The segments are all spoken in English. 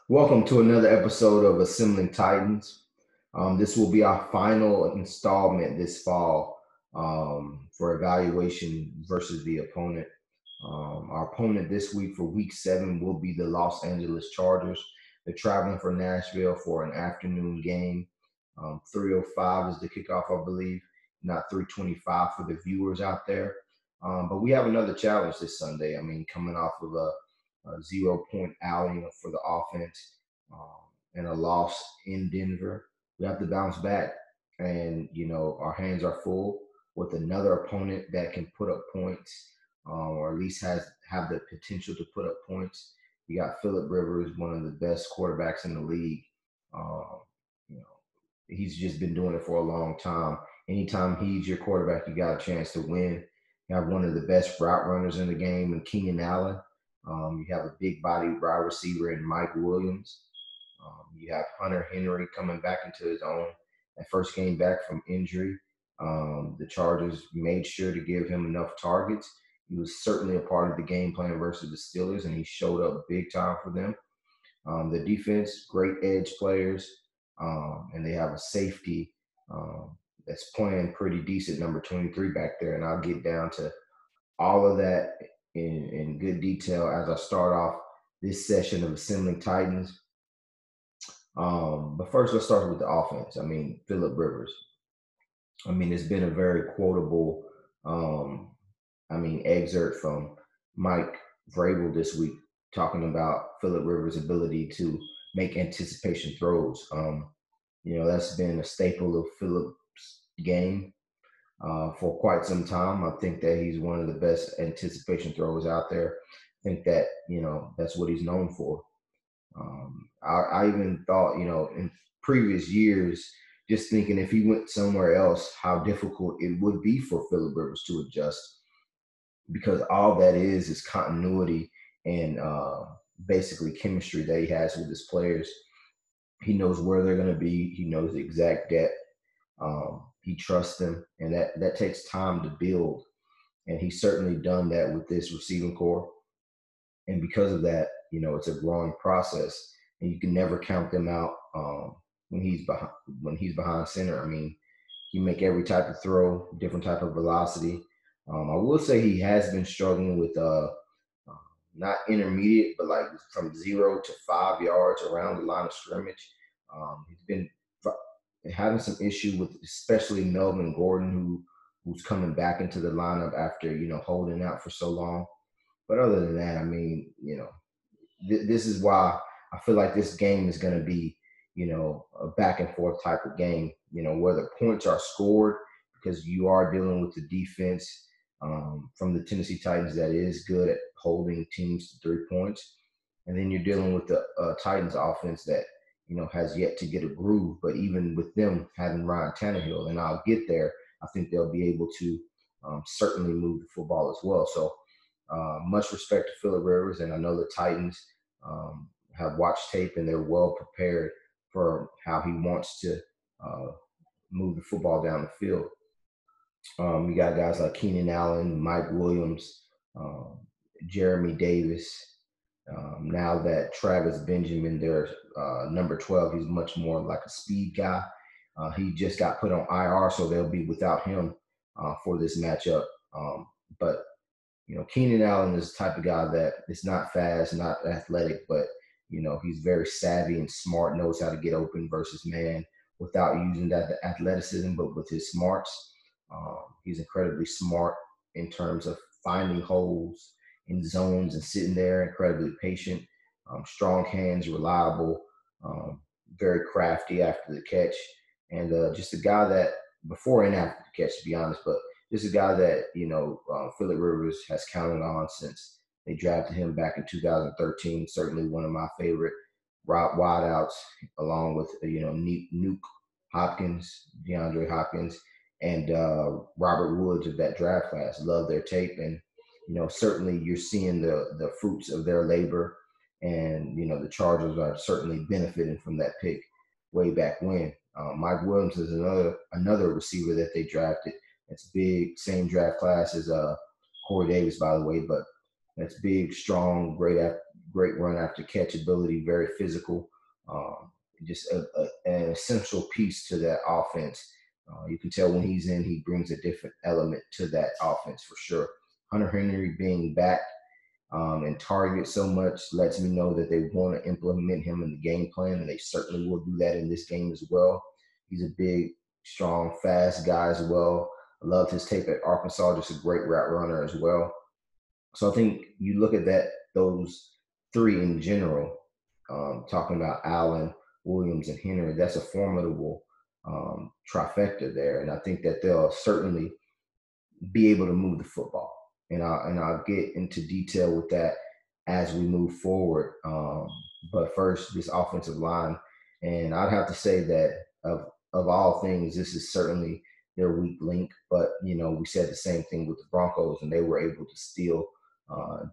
Welcome to another episode of Assembling Titans. This will be our final installment this fall for evaluation versus the opponent. Our opponent this week for week 7 will be the Los Angeles Chargers. They're traveling for Nashville for an afternoon game. 3:05 is the kickoff, I believe, not 3:25 for the viewers out there. But we have another challenge this Sunday. I mean, coming off of a 0 point outing for the offense and a loss in Denver. We have to bounce back, and our hands are full with another opponent that can put up points, or at least has have the potential to put up points. You got Philip Rivers, one of the best quarterbacks in the league. Um, you know, he's just been doing it for a long time. Anytime he's your quarterback, you got a chance to win. You have one of the best route runners in the game, and Keenan Allen. You have a big body wide receiver in Mike Williams. You have Hunter Henry coming back into his own. That first game back from injury, the Chargers made sure to give him enough targets. He was certainly a part of the game plan versus the Steelers, and he showed up big time for them. The defense, great edge players, and they have a safety that's playing pretty decent, number 23 back there. And I'll get down to all of that in good detail as I start off this session of Assembling Titans. But first, let's start with the offense. I mean, Philip Rivers. I mean, it's been a very quotable, um, excerpt from Mike Vrabel this week talking about Philip Rivers' ability to make anticipation throws. That's been a staple of Philip's game for quite some time. I think that he's one of the best anticipation throwers out there. I think that that's what he's known for. I even thought, in previous years, just thinking if he went somewhere else, how difficult it would be for Philip Rivers to adjust because all that is continuity and basically chemistry that he has with his players. He knows where they're going to be. He knows the exact depth. He trusts them, and that takes time to build. And he's certainly done that with this receiving core. And because of that, it's a growing process, and you can never count them out when he's behind center. I mean, he make every type of throw, different type of velocity. I will say he has been struggling with not intermediate, but like from 0 to 5 yards around the line of scrimmage. He's been having some issue with especially Melvin Gordon, who's coming back into the lineup after holding out for so long. But other than that, I mean, this is why I feel like this game is going to be, a back and forth type of game, where the points are scored because you are dealing with the defense from the Tennessee Titans that is good at holding teams to 3 points. And then you're dealing with the Titans offense that, has yet to get a groove. But even with them having Ryan Tannehill, and I'll get there, I think they'll be able to certainly move the football as well. So much respect to Philip Rivers, and I know the Titans have watched tape and they're well prepared for how he wants to uh, move the football down the field. You got guys like Keenan Allen, Mike Williams, um, Jeremy Davis. Now that Travis Benjamin, their number 12, he's much more like a speed guy. He just got put on IR, so they'll be without him for this matchup. But Keenan Allen is the type of guy that is not fast, not athletic, but he's very savvy and smart, knows how to get open versus man without using that athleticism, but with his smarts. He's incredibly smart in terms of finding holes in zones and sitting there, incredibly patient, strong hands, reliable, um, very crafty after the catch, and just a guy that before and after the catch, to be honest, but this is a guy that Philip Rivers has counted on since they drafted him back in 2013. Certainly one of my favorite wideouts, along with Nuke Hopkins, DeAndre Hopkins, and Robert Woods of that draft class. Love their tape, and certainly you're seeing the fruits of their labor, and the Chargers are certainly benefiting from that pick way back when. Mike Williams is another receiver that they drafted. It's big, same draft class as Corey Davis, by the way, but that's big, strong, great great run after catch ability, very physical. Um, just an essential piece to that offense. You can tell when he's in, he brings a different element to that offense for sure. Hunter Henry being back and target so much lets me know that they want to implement him in the game plan, and they certainly will do that in this game as well. He's a big, strong, fast guy as well. I loved his tape at Arkansas, just a great route runner as well. So I think you look at that, those three in general, talking about Allen, Williams, and Henry, that's a formidable trifecta there. And I think that they'll certainly be able to move the football. And I'll get into detail with that as we move forward. But first, this offensive line, and I'd have to say that of all things, this is certainly their weak link. But we said the same thing with the Broncos, and they were able to still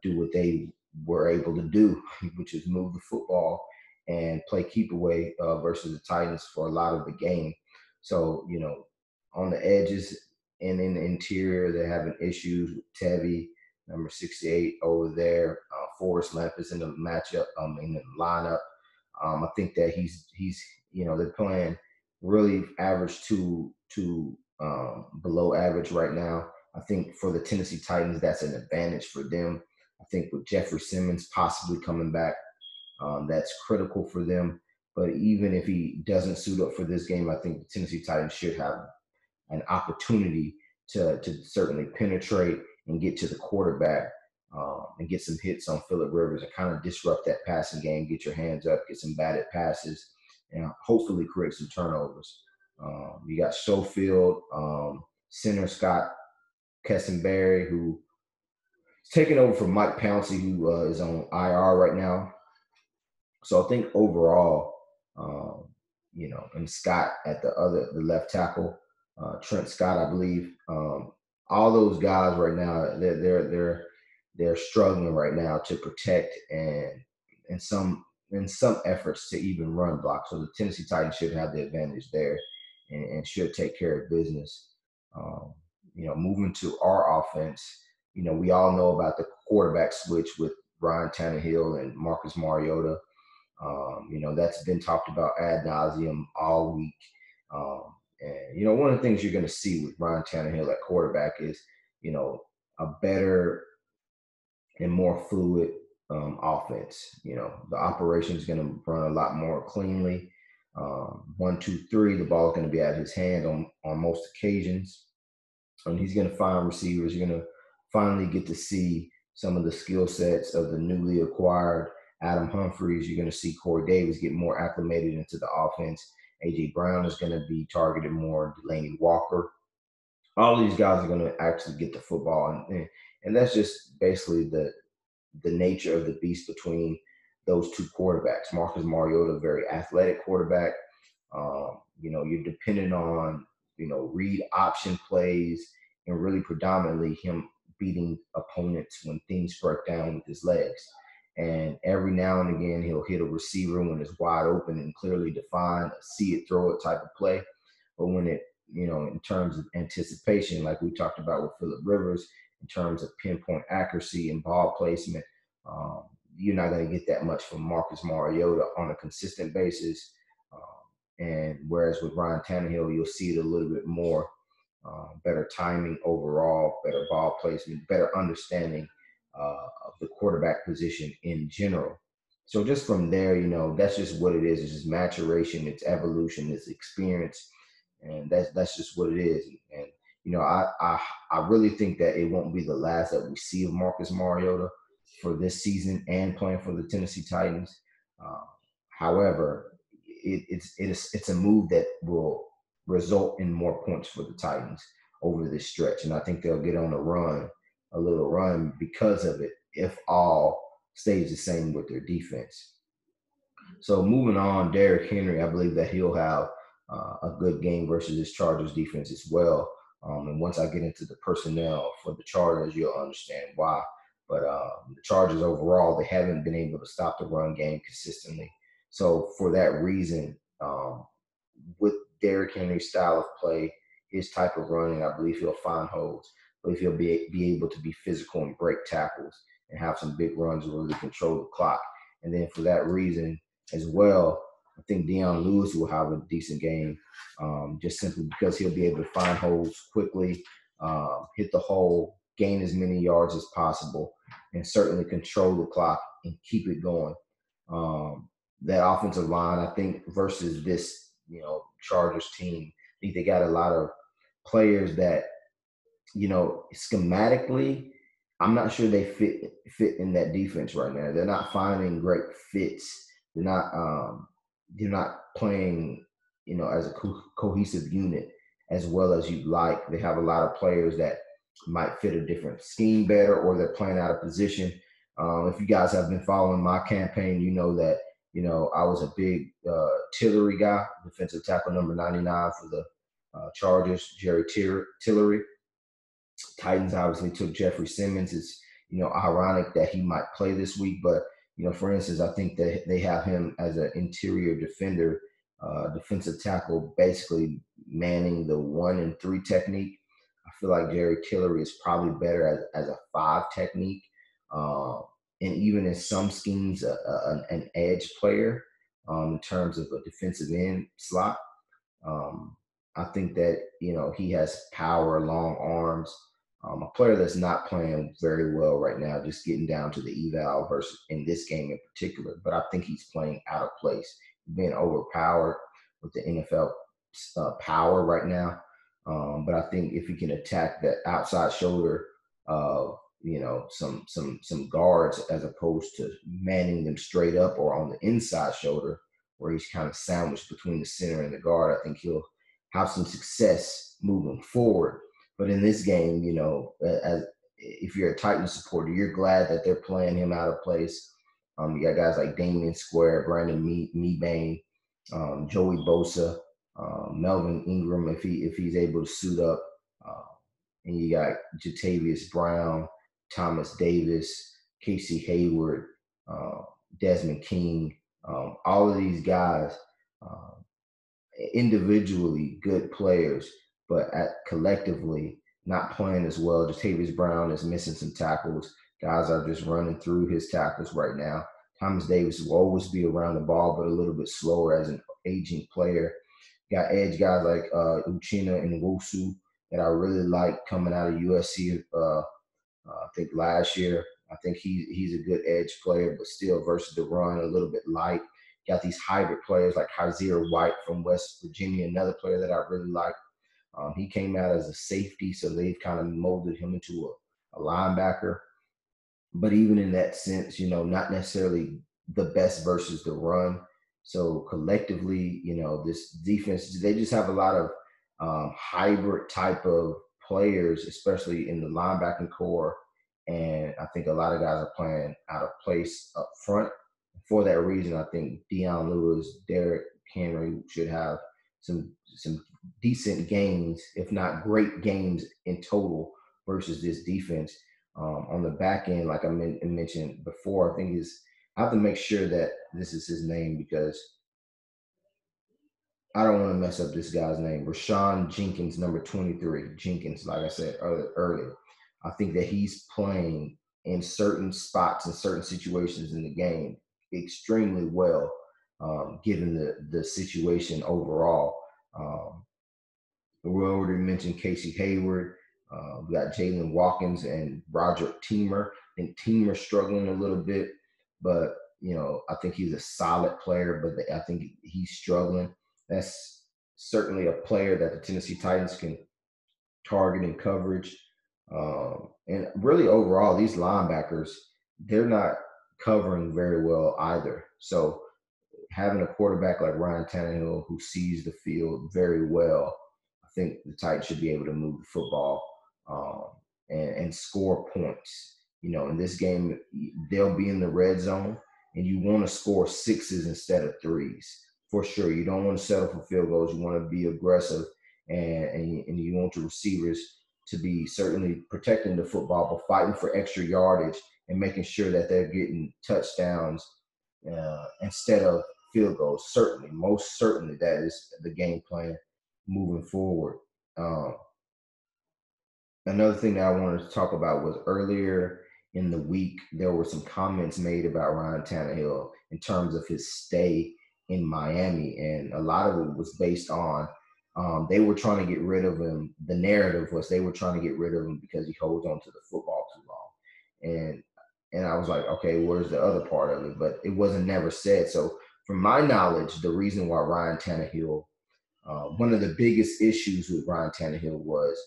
do what they were able to do, which is move the football and play keep away versus the Titans for a lot of the game. So on the edges and in the interior, they're having issues with Tevy, number 68 over there. Forrest Lamp is in the matchup, in the lineup. I think that he's they're playing really average to below average right now. I think for the Tennessee Titans, that's an advantage for them. I think with Jeffrey Simmons possibly coming back, that's critical for them. But even if he doesn't suit up for this game, I think the Tennessee Titans should have an opportunity to certainly penetrate and get to the quarterback and get some hits on Phillip Rivers and kind of disrupt that passing game, get your hands up, get some batted passes, and hopefully create some turnovers. You got Schofield, center Scott Kessenberry, who is taking over from Mike Pouncey, who is on IR right now. So I think overall, and Scott at the left tackle, Trent Scott, I believe. All those guys right now, they're struggling right now to protect and some efforts to even run block. So the Tennessee Titans should have the advantage there and should take care of business. Moving to our offense, we all know about the quarterback switch with Ryan Tannehill and Marcus Mariota. That's been talked about ad nauseum all week. And one of the things you're going to see with Ryan Tannehill at quarterback is, a better and more fluid offense. The operation is going to run a lot more cleanly. 1, 2, 3, the ball is going to be at his hand on most occasions. And he's going to find receivers. You're going to finally get to see some of the skill sets of the newly acquired Adam Humphries. You're going to see Corey Davis get more acclimated into the offense. A.J. Brown is going to be targeted more. Delaney Walker. All these guys are going to actually get the football. And that's just basically the nature of the beast between those two quarterbacks. Marcus Mariota, very athletic quarterback. You're dependent on, read option plays and really predominantly him beating opponents when things break down with his legs. And every now and again, he'll hit a receiver when it's wide open and clearly defined, a see it, throw it type of play. But when it, in terms of anticipation, like we talked about with Phillip Rivers, in terms of pinpoint accuracy and ball placement, you're not going to get that much from Marcus Mariota on a consistent basis. And whereas with Ryan Tannehill, you'll see it a little bit more, better timing overall, better ball placement, better understanding of the quarterback position in general. So just from there, that's just what it is. It's just maturation, it's evolution, it's experience, and that's just what it is. And I really think that it won't be the last that we see of Marcus Mariota for this season and playing for the Tennessee Titans. However, it's a move that will result in more points for the Titans over this stretch, and I think they'll get on a little run because of it, if all stays the same with their defense. So moving on, Derrick Henry, I believe that he'll have a good game versus this Chargers defense as well. And once I get into the personnel for the Chargers, you'll understand why. But the Chargers overall, they haven't been able to stop the run game consistently. So for that reason, with Derrick Henry's style of play, his type of running, I believe he'll find holes. I believe he'll be able to be physical and break tackles and have some big runs and really control the clock. And then for that reason as well, I think Deion Lewis will have a decent game, just simply because he'll be able to find holes quickly, hit the hole, gain as many yards as possible, and certainly control the clock and keep it going. Um, that offensive line, I think, versus this, Chargers team, I think they got a lot of players that, schematically, I'm not sure they fit in that defense right now. They're not finding great fits. They're not playing, as a cohesive unit as well as you'd like. They have a lot of players that might fit a different scheme better, or they're playing out of position. If you guys have been following my campaign, you know that I was a big Tillery guy, defensive tackle number 99 for the Chargers, Jerry Tillery. Titans obviously took Jeffrey Simmons. It's ironic that he might play this week, but for instance, I think that they have him as an interior defender, defensive tackle, basically manning the 1 and 3 technique. I feel like Jerry Tillery is probably better as a 5 technique, uh, and even in some schemes, an edge player in terms of a defensive end slot. Um, I think that he has power, long arms. A player that's not playing very well right now, just getting down to the eval versus in this game in particular. But I think he's playing out of place, being overpowered with the NFL power right now. But I think if he can attack that outside shoulder of some guards, as opposed to manning them straight up or on the inside shoulder, where he's kind of sandwiched between the center and the guard, I think he'll have some success moving forward. But in this game, as if you're a Titans supporter, you're glad that they're playing him out of place. You got guys like Damian Square, Brandon Meebane, Joey Bosa, Melvin Ingram, if he's able to suit up, uh, and you got Jatavius Brown, Thomas Davis, Casey Hayward, uh, Desmond King, all of these guys. Uh, Individually good players, but collectively not playing as well. Jatavius Brown is missing some tackles. Guys are just running through his tackles right now. Thomas Davis will always be around the ball, but a little bit slower as an aging player. Got edge guys like Uchenna and Wosu that I really like coming out of USC. I think last year, I think he's a good edge player, but still versus the run, a little bit light. Got these hybrid players like Kaiser White from West Virginia, another player that I really like. He came out as a safety, so they've kind of molded him into a linebacker. But even in that sense, not necessarily the best versus the run. So collectively, this defense, they just have a lot of hybrid type of players, especially in the linebacking core. And I think a lot of guys are playing out of place up front. For that reason, I think Deion Lewis, Derrick Henry should have some decent games, if not great games in total, versus this defense. On the back end, like I mentioned before, I think I have to make sure that this is his name, because I don't want to mess up this guy's name. Rashawn Jenkins, number 23. Jenkins, like I said earlier. I think that he's playing in certain spots and certain situations in the game extremely well, given the situation overall. Um, we already mentioned Casey Hayward. We got Jalen Watkins and Roger Teamer. I think Teamer's struggling a little bit, but I think he's a solid player, but I think he's struggling. That's certainly a player that the Tennessee Titans can target in coverage. And really, overall, these linebackers, they're not covering very well either. So having a quarterback like Ryan Tannehill who sees the field very well, I think the Titans should be able to move the football, and score points. In this game, they'll be in the red zone, and you want to score sixes instead of threes for sure. You don't want to settle for field goals. You want to be aggressive, and you want your receivers to be certainly protecting the football, but fighting for extra yardage and making sure that they're getting touchdowns instead of field goals. Certainly, most certainly, that is the game plan moving forward. Um, Another thing that I wanted to talk about was earlier in the week, there were some comments made about Ryan Tannehill in terms of his stay in Miami, and a lot of it was based on they were trying to get rid of him. The narrative was they were trying to get rid of him because he holds on to the football too long, and I was like, okay, where's the other part of it? But it wasn't never said. So, from my knowledge, the reason why Ryan Tannehill one of the biggest issues with Ryan Tannehill was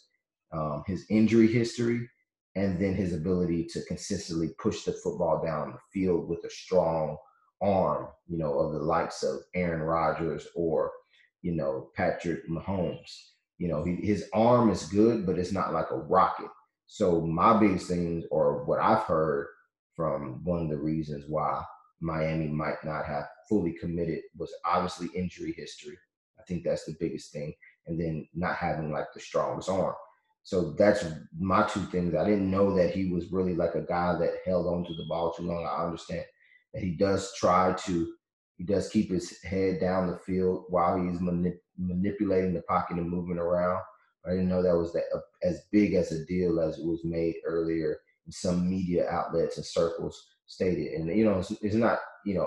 his injury history and then his ability to consistently push the football down the field with a strong arm, of the likes of Aaron Rodgers or, Patrick Mahomes. His arm is good, but it's not like a rocket. So my biggest things, or what I've heard from one of the reasons why Miami might not have fully committed, was obviously injury history. I think that's the biggest thing. And then not having like the strongest arm. So that's my two things. I didn't know that he was really like a guy that held on to the ball too long. I understand that he does keep his head down the field while he's manipulating the pocket and moving around. I didn't know that was as big as a deal as it was made earlier in some media outlets and circles stated. And, it's not,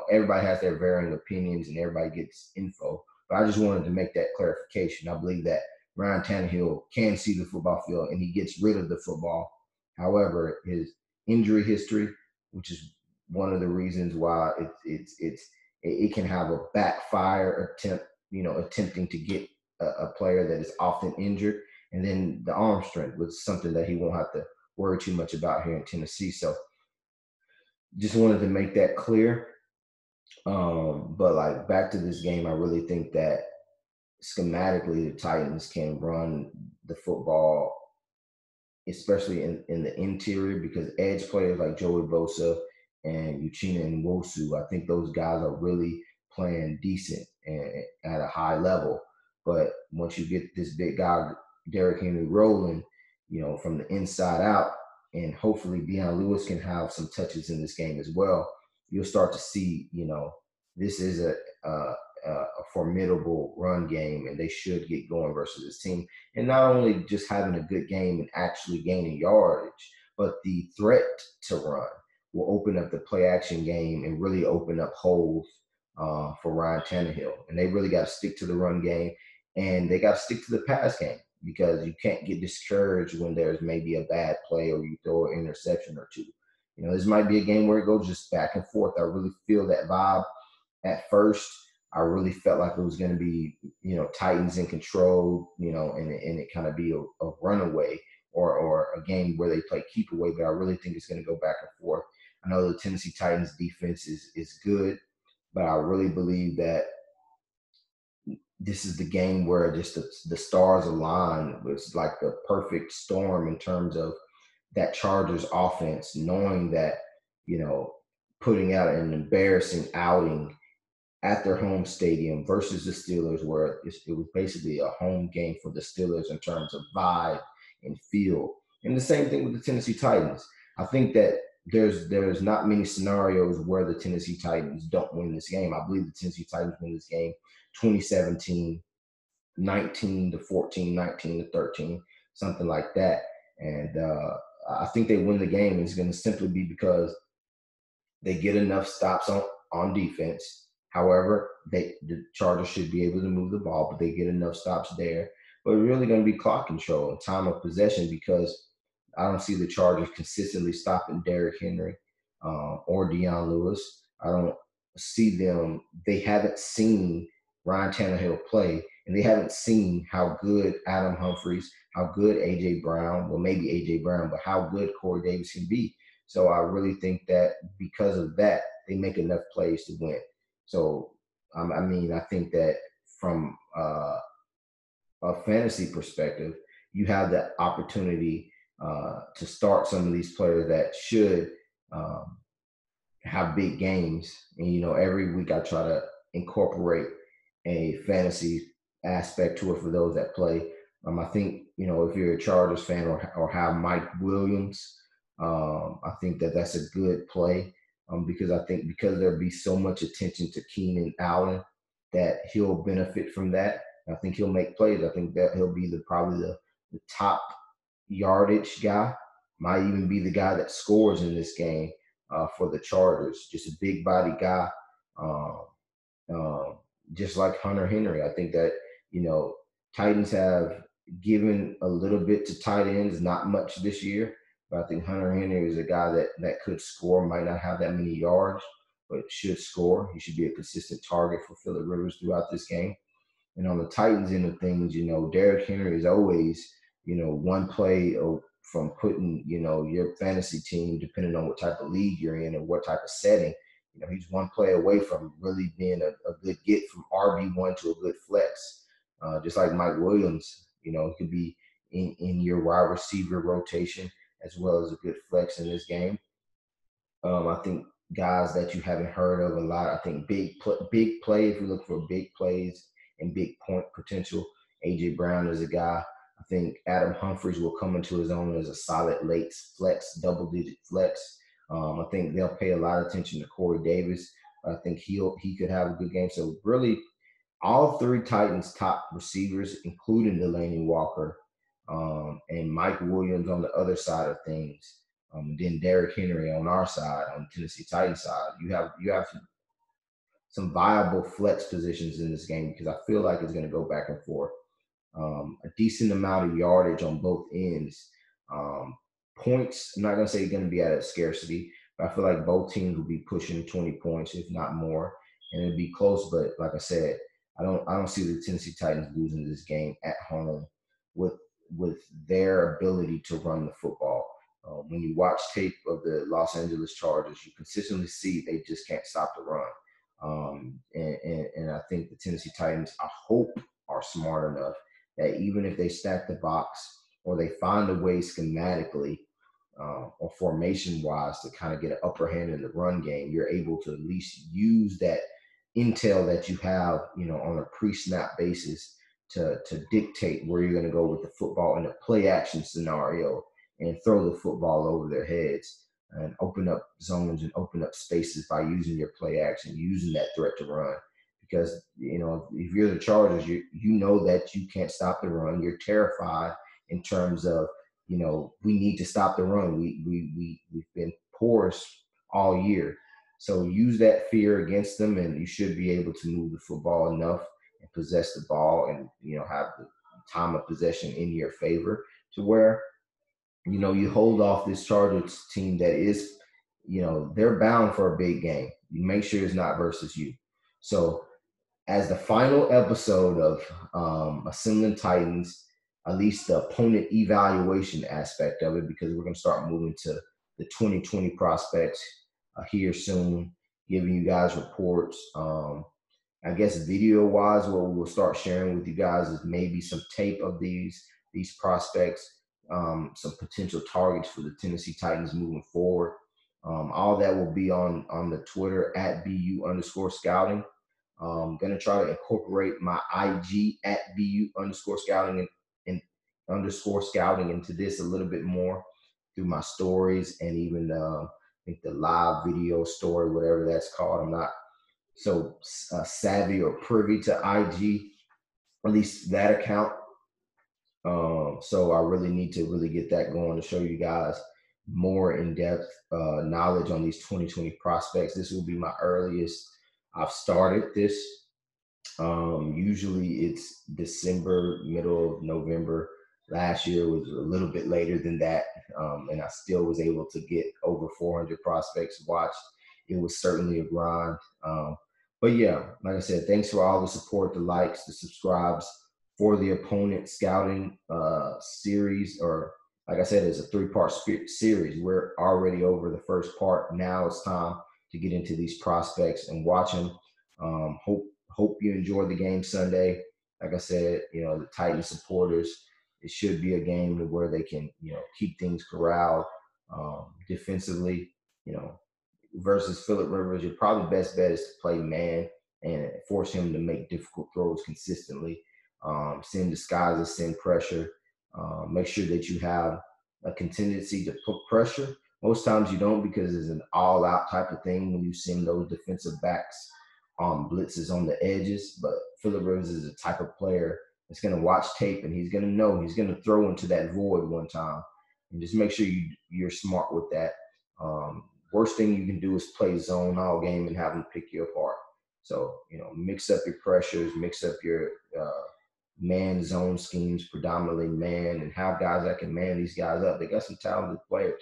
everybody has their varying opinions and everybody gets info. But I just wanted to make that clarification. I believe that Ryan Tannehill can see the football field and he gets rid of the football. However, his injury history, which is one of the reasons why it can have a backfire attempt, attempting to get a player that is often injured, and then the arm strength was something that he won't have to worry too much about here in Tennessee. So, just wanted to make that clear. But like back to this game, I really think that schematically the Titans can run the football, especially in the interior, because edge players like Joey Bosa and Uchenna and Nwosu, I think those guys are really playing decent and at a high level. But once you get this big guy, Derrick Henry, rolling, from the inside out, and hopefully Deion Lewis can have some touches in this game as well, you'll start to see, this is a formidable run game, and they should get going versus this team. And not only just having a good game and actually gaining yardage, but the threat to run will open up the play action game and really open up holes for Ryan Tannehill. And they really got to stick to the run game, and they got to stick to the pass game, because you can't get discouraged when there's maybe a bad play or you throw an interception or two. This might be a game where it goes just back and forth. I really feel that vibe at first. I really felt like it was going to be, Titans in control, and it kind of be a runaway or a game where they play keep away. But I really think it's going to go back and forth. I know the Tennessee Titans defense is good, but I really believe that this is the game where just the stars align. It's like the perfect storm in terms of that Chargers offense, knowing that, putting out an embarrassing outing at their home stadium versus the Steelers, where it was basically a home game for the Steelers in terms of vibe and feel. And the same thing with the Tennessee Titans. I think that there's not many scenarios where the Tennessee Titans don't win this game. I believe the Tennessee Titans win this game 2017, 19-14, 19-13, something like that. And I think they win the game. It's going to simply be because they get enough stops on defense. However, the Chargers should be able to move the ball, but they get enough stops there. But it's really going to be clock control and time of possession, because I don't see the Chargers consistently stopping Derrick Henry or Deion Lewis. I don't see them. They haven't seen Ryan Tannehill play, and they haven't seen how good Adam Humphries, how good A.J. Brown, well, maybe A.J. Brown, but how good Corey Davis can be. So I really think that because of that, they make enough plays to win. So, I think that from a fantasy perspective, you have the opportunity to start some of these players that should have big games. And, every week I try to incorporate a fantasy aspect to it for those that play. I think, if you're a Chargers fan or have Mike Williams, I think that that's a good play. Because I think because there'll be so much attention to Keenan Allen that he'll benefit from that. I think he'll make plays. I think that he'll be probably the top yardage guy, might even be the guy that scores in this game for the Chargers. Just a big body guy. Um, um, just like Hunter Henry. I think that, Titans have given a little bit to tight ends, not much this year. But I think Hunter Henry is a guy that could score, might not have that many yards, but should score. He should be a consistent target for Phillip Rivers throughout this game. And on the Titans end of things, Derrick Henry is always, one play from putting, your fantasy team, depending on what type of league you're in and what type of setting, he's one play away from really being a good get from RB1 to a good flex. Just like Mike Williams, he could be in your wide receiver rotation as well as a good flex in this game. I think guys that you haven't heard of a lot. I think big play. If you look for big plays and big point potential, AJ Brown is a guy. I think Adam Humphries will come into his own as a solid late flex, double-digit flex. I think they'll pay a lot of attention to Corey Davis. I think he could have a good game. So really, all three Titans' top receivers, including Delaney Walker, and Mike Williams on the other side of things, then Derrick Henry on our side, on the Tennessee Titans side. You have some viable flex positions in this game because I feel like it's going to go back and forth. A decent amount of yardage on both ends. Points, I'm not going to say going to be at a scarcity, but I feel like both teams will be pushing 20 points, if not more, and it'll be close. But like I said, I don't see the Tennessee Titans losing this game at home with their ability to run the football. When you watch tape of the Los Angeles Chargers, you consistently see they just can't stop the run. And I think the Tennessee Titans, I hope, are smart enough that even if they stack the box or they find a way schematically or formation-wise to kind of get an upper hand in the run game, you're able to at least use that intel that you have, on a pre-snap basis to dictate where you're going to go with the football in a play-action scenario and throw the football over their heads and open up zones and open up spaces by using your play action, using that threat to run. Because, if you're the Chargers, you know that you can't stop the run. You're terrified in terms of, we need to stop the run. We've been porous all year. So use that fear against them, and you should be able to move the football enough and possess the ball and, have the time of possession in your favor to where, you hold off this Chargers team that is, they're bound for a big game. You make sure it's not versus you. So as the final episode of Assembling Titans, at least the opponent evaluation aspect of it, because we're going to start moving to the 2020 prospects here soon, giving you guys reports. I guess video-wise, what we'll start sharing with you guys is maybe some tape of these prospects, some potential targets for the Tennessee Titans moving forward. All that will be on the Twitter at BU_scouting. I'm going to try to incorporate my IG at BU_scouting and underscore scouting into this a little bit more through my stories and even I think the live video story, whatever that's called. I'm not so savvy or privy to IG, at least that account. So I really need to really get that going to show you guys more in-depth knowledge on these 2020 prospects. This will be my earliest I've started this. Usually it's December, middle of November. Last year was a little bit later than that, and I still was able to get over 400 prospects watched. It was certainly a grind. But yeah, like I said, thanks for all the support, the likes, the subscribes for the opponent scouting series, or like I said, it's a 3-part series. We're already over the first part. Now it's time to get into these prospects and watch them. Hope you enjoy the game Sunday. Like I said, the Titan supporters, it should be a game where they can, keep things corralled defensively, versus Phillip Rivers. Your probably best bet is to play man and force him to make difficult throws consistently. Send disguises, send pressure. Make sure that you have a contingency to put pressure. Most times you don't, because it's an all-out type of thing when you send those defensive backs blitzes on the edges. But Phillip Rivers is a type of player that's going to watch tape and he's going to know he's going to throw into that void one time. and just make sure you're smart with that. Worst thing you can do is play zone all game and have them pick you apart. So, mix up your pressures, mix up your man zone schemes, predominantly man, and have guys that can man these guys up. They got some talented players.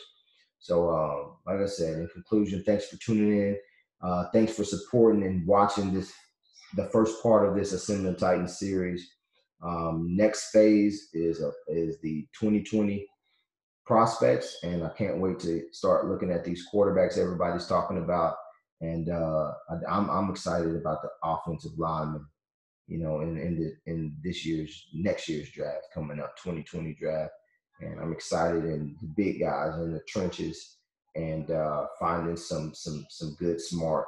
So, like I said, in conclusion, thanks for tuning in. Thanks for supporting and watching the first part of this Assembling Titans series. Next phase is the 2020 prospects, and I can't wait to start looking at these quarterbacks everybody's talking about. And I'm excited about the offensive linemen, in next year's draft coming up, 2020 draft. And I'm excited, and the big guys in the trenches, and finding some good, smart,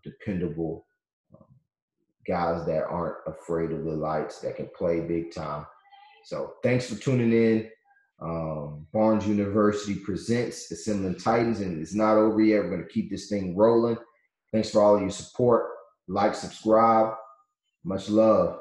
dependable guys that aren't afraid of the lights, that can play big time. So thanks for tuning in. Barnes University presents Assembling Titans, and it's not over yet. We're going to keep this thing rolling. Thanks for all of your support. Like, subscribe. Much love.